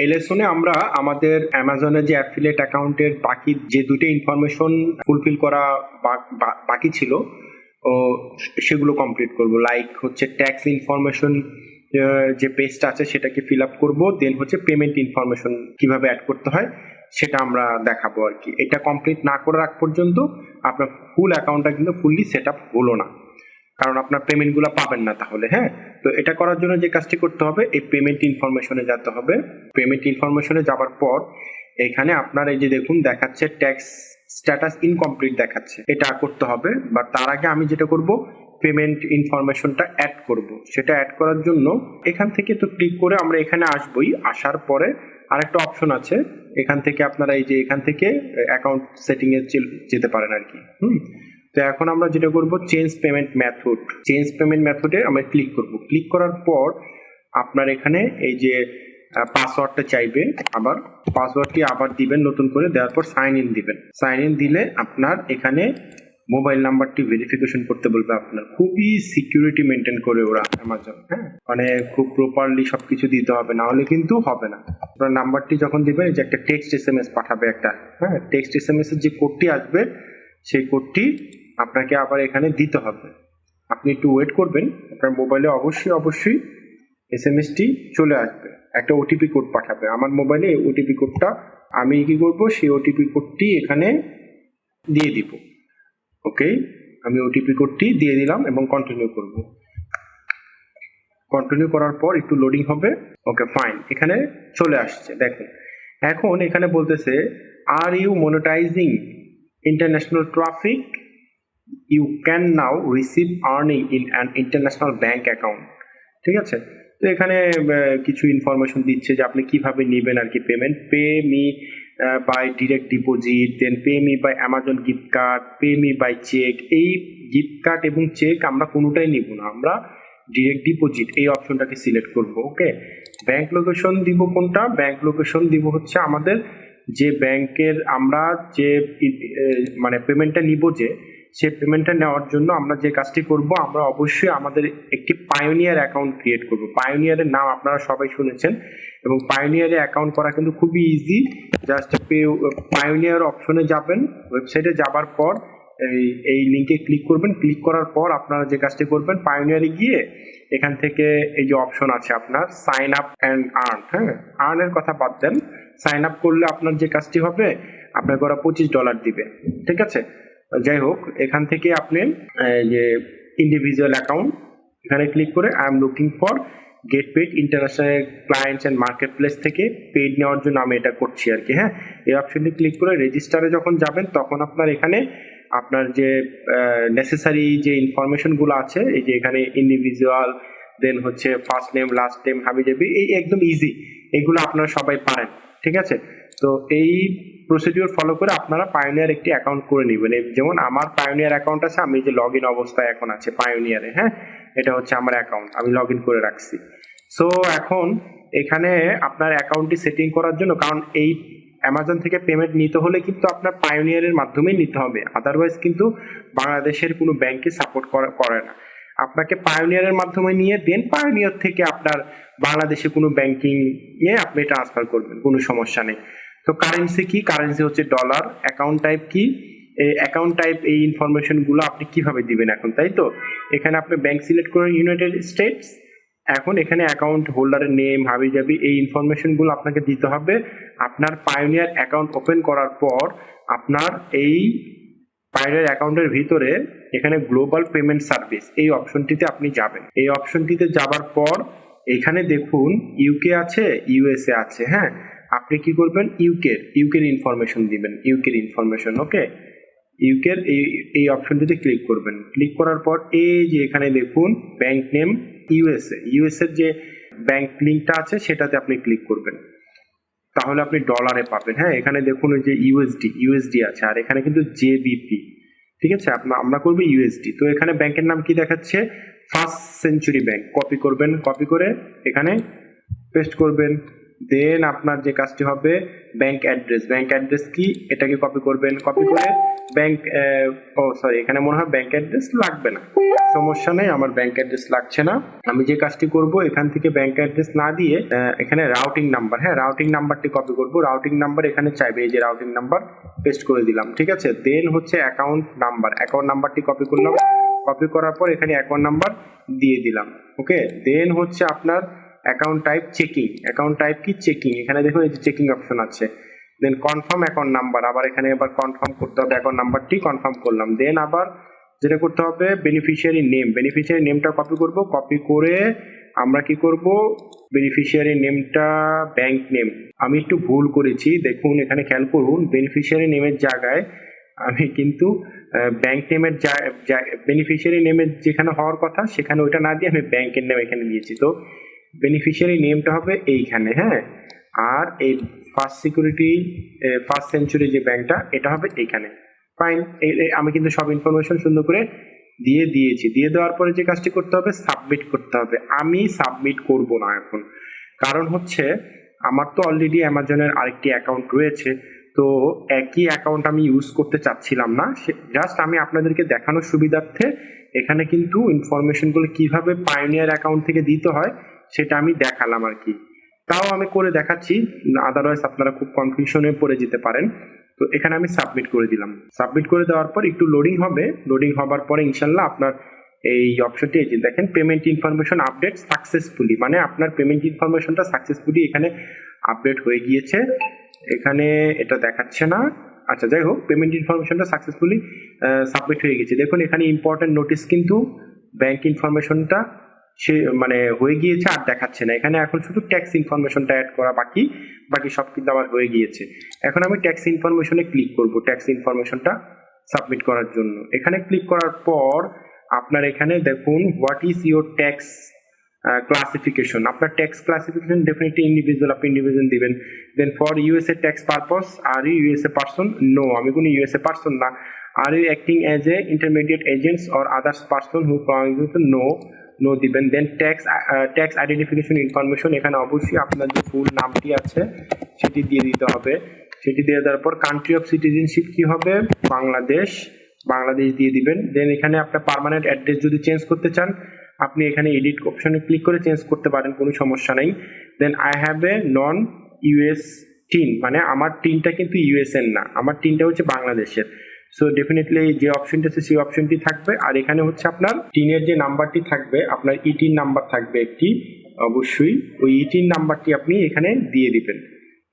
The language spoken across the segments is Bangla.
এই লেসনে আমরা আমাদের অ্যামাজনের যে অ্যাফিলিয়েট অ্যাকাউন্টের বাকি যে দুটো ইনফরমেশন ফুলফিল করা বাকি ছিল ও সেগুলো কমপ্লিট করব। লাইক হচ্ছে ট্যাক্স ইনফরমেশন যে পেজটা আছে সেটাকে ফিল আপ করবো, দেন হচ্ছে পেমেন্ট ইনফরমেশন কিভাবে অ্যাড করতে হয় সেটা আমরা দেখাবো আর কি। এটা কমপ্লিট না করার আগ পর্যন্ত আপনার ফুল অ্যাকাউন্টটা কিন্তু ফুললি সেট আপ হলো না, কারণ আপনার পেমেন্টগুলো পাবেন না তাহলে। হ্যাঁ, তো এটা করার জন্য যে কাজটি করতে হবে, এই পেমেন্ট ইনফরমেশনে যেতে হবে। পেমেন্ট ইনফরমেশনে যাওয়ার পর এখানে আপনার এই যে দেখুন দেখাচ্ছে ট্যাক্স স্ট্যাটাস ইনকমপ্লিট দেখাচ্ছে, এটা করতে হবে। বা তার আগে আমি যেটা করব, পেমেন্ট ইনফরমেশনটা অ্যাড করব। সেটা অ্যাড করার জন্য এখান থেকে তো ক্লিক করে আমরা এখানে আসবই। আসার পরে আরেকটা অপশন আছে, এখান থেকে আপনারা এই যে এখান থেকে অ্যাকাউন্ট সেটিং এ যেতে পারেন আর কি। তো এখন আমরা যেটা করব, change payment method. Change payment মেথডে আমরা ক্লিক করব। ক্লিক করার পর আপনার এখানে এই যে পাসওয়ার্ডটা চাইবে, আবার পাসওয়ার্ডটি আবার দিবেন নতুন করে, দেওয়ার পর সাইন ইন দিবেন। সাইন ইন দিলে আপনার এখানে মোবাইল নাম্বারটি ভেরিফিকেশন করতে বলবে আপনার। খুবই সিকিউরিটি মেনটেন করে ওরা অ্যামাজন। হ্যাঁ, মানে খুব প্রপারলি সবকিছু দিতে হবে, না হলে কিন্তু হবে না। আপনার নাম্বারটি যখন দিবেন, যে একটা টেক্সট এসএমএস পাঠাবে একটা। হ্যাঁ, টেক্সট এসএমএস এর যে কোডটি আসবে সেই কোডটি আপনাকে আবার এখানে দিতে হবে। আপনি একটু ওয়েট করবেন, আপনার মোবাইলে অবশ্যই এসএমএসটি চলে আসবে, একটা ওটিপি কোড পাঠাবে। আমার মোবাইলে ওটিপি কোডটা আমি কি করব, সেই ওটিপি কোডটি এখানে দিয়ে দিব। ওকে, আমি ওটিপি কোডটি দিয়ে দিলাম এবং কন্টিনিউ করব। কন্টিনিউ করার পর একটু লোডিং হবে। ওকে ফাইন, এখানে চলে আসছে দেখুন। এখন এখানে বলতেছে, are you monetising international traffic, you can now receive earning in an international bank account. ঠিক আছে, তো এখানে কিছু ইনফরমেশন দিচ্ছে যে আপনি কিভাবে নেবেন আর কি payment. Pay me by direct deposit, then pay me by Amazon gift card, pay me by cheque. এই গিফট কার্ড এবং চেক আমরা কোনোটাই নিব না, আমরা ডিরেক্ট ডিপোজিট এই অপশনটাকে সিলেক্ট করব। ওকে, ব্যাংক লোকেশন দিব কোনটা? ব্যাংক লোকেশন দিব হচ্ছে আমাদের যে ব্যাংকের আমরা যে মানে পেমেন্টটা নিব, যে সেই পেমেন্টটা নেওয়ার জন্য আমরা যে কাজটি করব, আমরা অবশ্যই আমাদের একটি পায়োনিয়ার অ্যাকাউন্ট ক্রিয়েট করব। পায়োনিয়ারের নাম আপনারা সবাই শুনেছেন, এবং পায়োনিয়ারে অ্যাকাউন্ট করা কিন্তু খুবই ইজি। জাস্ট পায়োনিয়ার অপশনে যাবেন, ওয়েবসাইটে যাবার পর এই লিঙ্কে ক্লিক করবেন। ক্লিক করার পর আপনারা যে কাজটি করবেন, পায়োনিয়ারে গিয়ে এখান থেকে এই যে অপশন আছে আপনার সাইন আপ অ্যান্ড আর্ন। হ্যাঁ, আর্নের কথা বাদ দেন, সাইন আপ করলে আপনার যে কাজটি হবে, আপনাকে ওরা $25 দিবে। ঠিক আছে, যাই হোক, এখান থেকে আপনি যে ইন্ডিভিজুয়াল অ্যাকাউন্ট এখানে ক্লিক করে I am looking for get paid international clients and market place থেকে পেড নেওয়ার জন্য আমি এটা করছি আর কি। হ্যাঁ, এই অপশনটি ক্লিক করে রেজিস্টারে যখন যাবেন, তখন আপনার এখানে আপনার যে নেসেসারি যে ইনফরমেশনগুলো আছে, এই যে এখানে ইন্ডিভিজুয়াল, দেন হচ্ছে ফার্স্ট নেম, লাস্ট নেম, হাবিজাবি, এই একদম ইজি, এগুলো আপনারা সবাই পারেন। ঠিক আছে, তো এই প্রসিডিওর ফলো করে আপনারা পায়োনিয়ার একটি অ্যাকাউন্ট করে নেবেন। যেমন আমার পায়োনিয়ার অ্যাকাউন্ট আছে, আমি যে লগ ইন অবস্থায় এখন আছে পায়োনিয়ারে। হ্যাঁ, এটা হচ্ছে আমার অ্যাকাউন্ট, আমি লগ ইন করে রাখছি। সো এখন এখানে আপনার অ্যাকাউন্টটি সেটিং করার জন্য, কারণ এই অ্যামাজন থেকে পেমেন্ট নিতে হলে কিন্তু আপনার পায়োনিয়ারের মাধ্যমেই নিতে হবে, আদারওয়াইজ কিন্তু বাংলাদেশের কোনো ব্যাংকে সাপোর্ট করে না। আপনাকে পায়োনিয়ারের মাধ্যমে নিয়ে দেন পায়োনিয়ার থেকে আপনার বাংলাদেশে কোনো ব্যাংকিং নিয়ে আপনি ট্রান্সফার করবেন, কোনো সমস্যা নেই। তো কারেন্সি কি? কারেন্সি হচ্ছে ডলার। অ্যাকাউন্ট টাইপ কি? এই অ্যাকাউন্ট টাইপ, এই ইনফরমেশনগুলো আপনি কিভাবে দিবেন এখন, তাই তো? এখানে আপনি ব্যাংক সিলেক্ট করেন ইউনাইটেড স্টেটস। এখন এখানে অ্যাকাউন্ট হোল্ডারের নেম, হাবিজাবি, এই ইনফরমেশনগুলো আপনাকে দিতে হবে। আপনার পায়োনিয়ার অ্যাকাউন্ট ওপেন করার পর আপনার এই পায়োনিয়ার অ্যাকাউন্টের ভিতরে এখানে গ্লোবাল পেমেন্ট সার্ভিস এই অপশনটিতে আপনি যাবেন। এই অপশনটিতে যাবার পর এখানে দেখুন ইউকে আছে, ইউএসএ আছে। হ্যাঁ, আপনি কি করবেন, ইউকের ইনফরমেশন দিবেন, ইউকের ইনফরমেশন। ওকে, ইউকের এই অপশনটিতে ক্লিক করবেন। ক্লিক করার পর এই যে এখানে দেখুন ব্যাংক নেম ইউএসএর যে ব্যাংক লিঙ্কটা আছে সেটাতে আপনি ক্লিক করবেন, তাহলে আপনি ডলারে পাবেন। হ্যাঁ, এখানে দেখুন ওই যে ইউএসডি আছে, আর এখানে কিন্তু জেবিপি। ঠিক আছে, আমরা করবো ইউএসডি। তো এখানে ব্যাংকের নাম কি দেখাচ্ছে, ফার্স্ট সেঞ্চুরি ব্যাংক। কপি করবেন, কপি করে এখানে পেস্ট করবেন। দেন আপনার যে কাজটি হবে ব্যাংক অ্যাড্রেস কি এটাকে কপি করবেন, কপি করে ব্যাংক এখানে মনে হয় ব্যাংক অ্যাড্রেস লাগবে না, সমস্যা নেই, আমার ব্যাংক অ্যাড্রেস লাগছে না। আমি যে কাজটি করব এখান থেকে ব্যাংক অ্যাড্রেস না দিয়ে এখানে রাউটিং নাম্বার, হ্যাঁ রাউটিং নাম্বারটি কপি করব, রাউটিং নাম্বার এখানে চাইবে, এই যে রাউটিং নাম্বার পেস্ট করে দিলাম, ঠিক আছে। দেন হচ্ছে অ্যাকাউন্ট নাম্বারটি কপি করলাম, কপি করার পর এখানে অ্যাকাউন্ট নাম্বার দিয়ে দিলাম, ওকে। দেন হচ্ছে আপনার অ্যাকাউন্ট টাইপ চেকিং, এখানে দেখুন এই যে চেকিং অপশন আছে। দেন কনফার্ম অ্যাকাউন্ট নাম্বার, আবার এখানে এবার কনফার্ম করতে হবে, অ্যাকাউন্ট নাম্বারটি কনফার্ম করলাম। দেন আবার যেটা করতে হবে বেনিফিশিয়ারি নেমটা কপি করব, কপি করে আমরা কি করব বেনিফিশিয়ারি নেমটা ব্যাংক নেম, আমি একটু ভুল করেছি, দেখুন এখানে খেয়াল করুন, বেনিফিশিয়ারি নেমের জায়গায় আমি কিন্তু ব্যাংক নেমের বেনিফিশিয়ারি নেমের যেখানে হওয়ার কথা সেখানে ওইটা না দিয়ে আমি ব্যাংকের নেম এখানে দিয়েছি, তো বেনিফিশিয়ারি নেমটা হবে এইখানে, হ্যাঁ। আর এই ফার্স্ট সেঞ্চুরি যে ব্যাংকটা এটা হবে এইখানে, ফাইন। আমি কিন্তু সব ইনফরমেশন সুন্দর করে দিয়ে দিয়েছি। দিয়ে দেওয়ার পরে যে কাজটি করতে হবে সাবমিট করতে হবে। আমি সাবমিট করব না এখন, কারণ হচ্ছে আমার তো অলরেডি অ্যামাজনের আরেকটি অ্যাকাউন্ট রয়েছে, তো একই অ্যাকাউন্ট আমি ইউজ করতে চাচ্ছিলাম না, জাস্ট আমি আপনাদেরকে দেখানোর সুবিধার্থে এখানে কিন্তু ইনফরমেশনগুলো কিভাবে পায়োনিয়ার অ্যাকাউন্ট থেকে দিতে হয় সেটা আমি দেখালাম আর কি, তাও আমি করে দেখাচ্ছি, আদারওয়াইজ আপনারা খুব কনফিউশনে পড়ে যেতে পারেন। তো এখানে আমি সাবমিট করে দিলাম, সাবমিট করে দেওয়ার পর একটু লোডিং হবে, লোডিং হবার পরে ইনশাল্লাহ আপনার এই অপশনটি এই যে দেখেন পেমেন্ট ইনফরমেশন আপডেট সাকসেসফুলি, মানে আপনার পেমেন্ট ইনফরমেশনটা সাকসেসফুলি এখানে আপডেট হয়ে গিয়েছে, এখানে এটা দেখাচ্ছে না, আচ্ছা যাই হোক পেমেন্ট ইনফরমেশনটা সাকসেসফুলি সাবমিট হয়ে গেছে। দেখুন এখানে ইম্পর্টেন্ট নোটিস কিন্তু ব্যাংক ইনফরমেশনটা সে মানে হয়ে গিয়েছে আর দেখাচ্ছে না, এখানে এখন শুধু ট্যাক্স ইনফরমেশনটা অ্যাড করা বাকি, বাকি সব কিন্তু আমার হয়ে গিয়েছে। এখন আমি ট্যাক্স ইনফরমেশনে ক্লিক করব, ট্যাক্স ইনফরমেশনটা সাবমিট করার জন্য। এখানে ক্লিক করার পর আপনার এখানে দেখুন what is your tax classification, আপনার ট্যাক্স ক্লাসিফিকেশন ডেফিনেটলি ইন্ডিভিজুয়াল, আপনি ইন্ডিভিজুয়াল দিবেন। Then for USA tax purpose are you USA person, no আমি কোনো ইউএসএ পারসন না। Are you acting as a intermediate agents or others person who no দিবেন। দেন ট্যাক্স আইডেন্টিফিকেশন ইনফরমেশন, এখানে অবশ্যই আপনার যে ফুল নামটি আছে সেটি দিয়ে দিতে হবে, সেটি দিয়ে দেওয়ার পর কান্ট্রি অফ সিটিজেনশিপ কি হবে বাংলাদেশ দিয়ে দিবেন। দেন এখানে আপনার পার্মানেন্ট অ্যাড্রেস যদি চেঞ্জ করতে চান আপনি এখানে এডিট অপশনে ক্লিক করে চেঞ্জ করতে পারেন, কোনো সমস্যা নেই। Then I have a non US TIN, মানে আমার টিনটা কিন্তু ইউএসএন না, আমার টিনটা হচ্ছে বাংলাদেশের, সো ডেফিনেটলি যে অপশনটা আছে সেই অপশনটি থাকবে। আর এখানে হচ্ছে আপনার টিনের যে নাম্বারটি থাকবে, আপনার ইটিন নাম্বার থাকবে একটি, অবশ্যই ওই ইটিন নাম্বারটি আপনি এখানে দিয়ে দিবেন,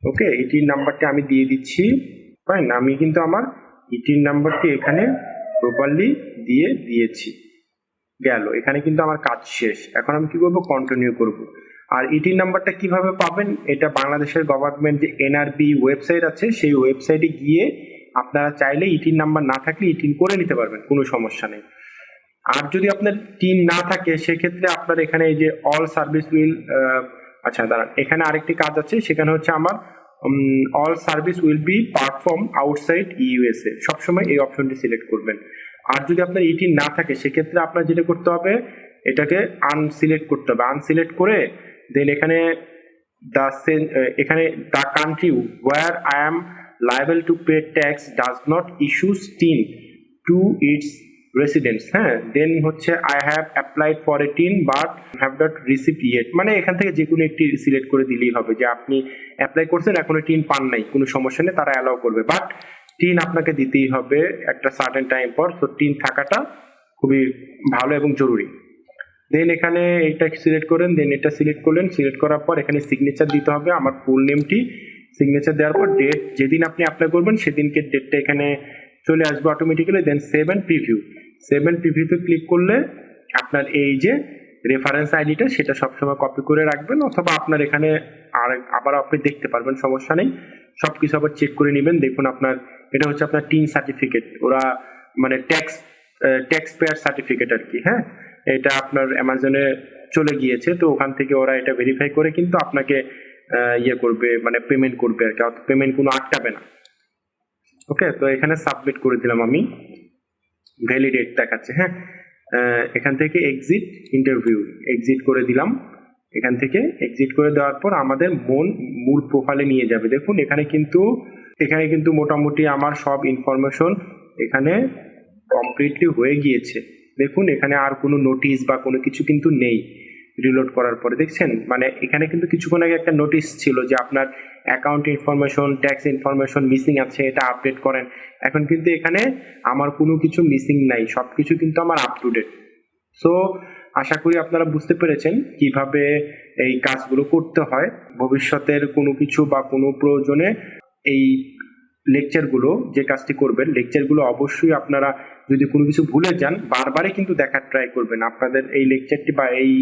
ওকে। ইটিন নাম্বারটি আমি দিয়ে দিচ্ছি, ফাইন, আমি কিন্তু আমার ইটিন নাম্বারটি এখানে প্রপারলি দিয়ে দিয়েছি, গেল, এখানে কিন্তু আমার কাজ শেষ। এখন আমি কি করব কন্টিনিউ করব। আর ইটিন নাম্বারটা কিভাবে পাবেন, এটা বাংলাদেশের গভর্নমেন্ট যে এনআরবি ওয়েবসাইট আছে সেই ওয়েবসাইটে গিয়ে আপনারা চাইলে ইটিন নাম্বার না থাকলে ইটিন করে নিতে পারবেন, কোনো সমস্যা নেই। আর যদি আপনার টিন না থাকে সেক্ষেত্রে আপনার এখানে এই যে অল সার্ভিস উইল, আচ্ছা দাঁড়ান, এখানে আরেকটি কাজ আছে, সেখানে হচ্ছে আমার all service will be perform outside USA, সবসময় এই অপশনটি সিলেক্ট করবেন। আর যদি আপনার ইটিন না থাকে সেক্ষেত্রে আপনার যেটা করতে হবে এটাকে আনসিলেক্ট করতে হবে, আনসিলেক্ট করে দেন এখানে the country where I am liable to pay tax does not issue TIN to its residents, হ্যাঁ। দেন হচ্ছে I have applied for a TIN but have not received yet, মানে এখান থেকে যে কোনো একটি সিলেক্ট করে দিলেই হবে যে আপনি অ্যাপ্লাই করছেন এখনো টিন পান নাই, কোনো সমস্যা নেই, তারা অ্যালাউ করবে, বাট টিন আপনাকে দিতেই হবে একটা সার্টেন টাইম পর, তো টিন থাকাটা খুবই ভালো এবং জরুরি। দেন এখানে এটা সিলেক্ট করেন, দেন এটা সিলেক্ট করলেন, সিলেক্ট করার পর এখানে সিগনেচার দিতে হবে, আমার ফুল নেমটি, সিগনেচার দেওয়ার পর ডেট যেদিন আপনি অ্যাপ্লাই করবেন সেদিনকে ডেটটা এখানে চলে আসবে অটোমেটিক্যালি। দেন সেভ এন্ড প্রিভিউতে ক্লিক করলে আপনার এই যে রেফারেন্স আইডিটা সেটা সবসময় কপি করে রাখবেন, অথবা আপনার এখানে আবার আপনি দেখতে পারবেন, সমস্যা নেই, সবকিছু আবার চেক করে নেবেন। দেখুন আপনার এটা হচ্ছে আপনার টিন সার্টিফিকেট, ওরা মানে ট্যাক্স পেয়ার সার্টিফিকেট আর কি, হ্যাঁ। এটা আপনার অ্যামাজনে চলে গিয়েছে, তো ওখান থেকে ওরা এটা ভেরিফাই করে কিন্তু আপনাকে ইয়ে করবে, মানে পেমেন্ট করবে আর কি, পেমেন্ট কোনো আটকাবে না, ওকে। তো এখানে সাবমিট করে দিলাম আমি, ভ্যালিডেট দেখাচ্ছে, হ্যাঁ। এখান থেকে এক্সিট ইন্টারভিউ এক্সিট করে দিলাম, এখান থেকে এক্সিট করে দেওয়ার পর আমাদের মূল প্রোফাইলে নিয়ে যাবে। দেখুন এখানে কিন্তু মোটামুটি আমার সব ইনফরমেশন এখানে কমপ্লিটলি হয়ে গিয়েছে। দেখুন এখানে আর কোনো নোটিশ বা কোনো কিছু কিন্তু নেই। রিলোড করার পরে দেখছেন, মানে এখানে কিন্তু কিছুক্ষণ আগে একটা নোটিশ ছিল যে আপনার account information, tax information missing আছে, এটা আপডেট করেন। এখন কিন্তু এখানে আমার কোনো কিছু মিসিং নাই, সব কিছু কিন্তু আমার আপ টু ডেট। সো আশা করি আপনারা বুঝতে পেরেছেন কিভাবে এই কাজগুলো করতে হয়। ভবিষ্যতের কোনো কিছু বা কোনো প্রয়োজনে এই লেকচারগুলো যে কাজটি করবেন, লেকচারগুলো অবশ্যই আপনারা যদি কোনো কিছু ভুলে যান বারবারই কিন্তু দেখার ট্রাই করবেন। আপনাদের এই লেকচারটি বা এই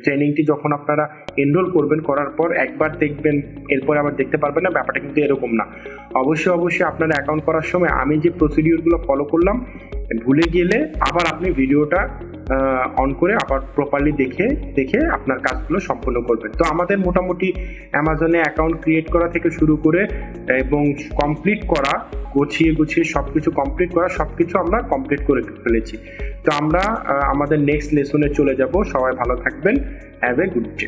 ট্রেনিংটি যখন আপনারা এনরোল করবেন, করার পর একবার দেখবেন এরপর আবার দেখতে পারবেন না, ব্যাপারটা কিন্তু এরকম না। অবশ্যই আপনারা অ্যাকাউন্ট করার সময় আমি যে প্রসিডিওরগুলো ফলো করলাম ভুলে গেলে আবার আপনি ভিডিওটা অন করে আবার প্রপারলি দেখে আপনার কাজগুলো সম্পূর্ণ করবেন। তো আমাদের মোটামুটি অ্যামাজনে অ্যাকাউন্ট ক্রিয়েট করা থেকে শুরু করে এবং কমপ্লিট করা, গুছিয়ে সবকিছু কমপ্লিট করা, সবকিছু আমরা কমপ্লিট করে ফেলেছি। তো আমরা আমাদের নেক্সট লেসনে চলে যাব। সবাই ভালো থাকবেন। Have a good day.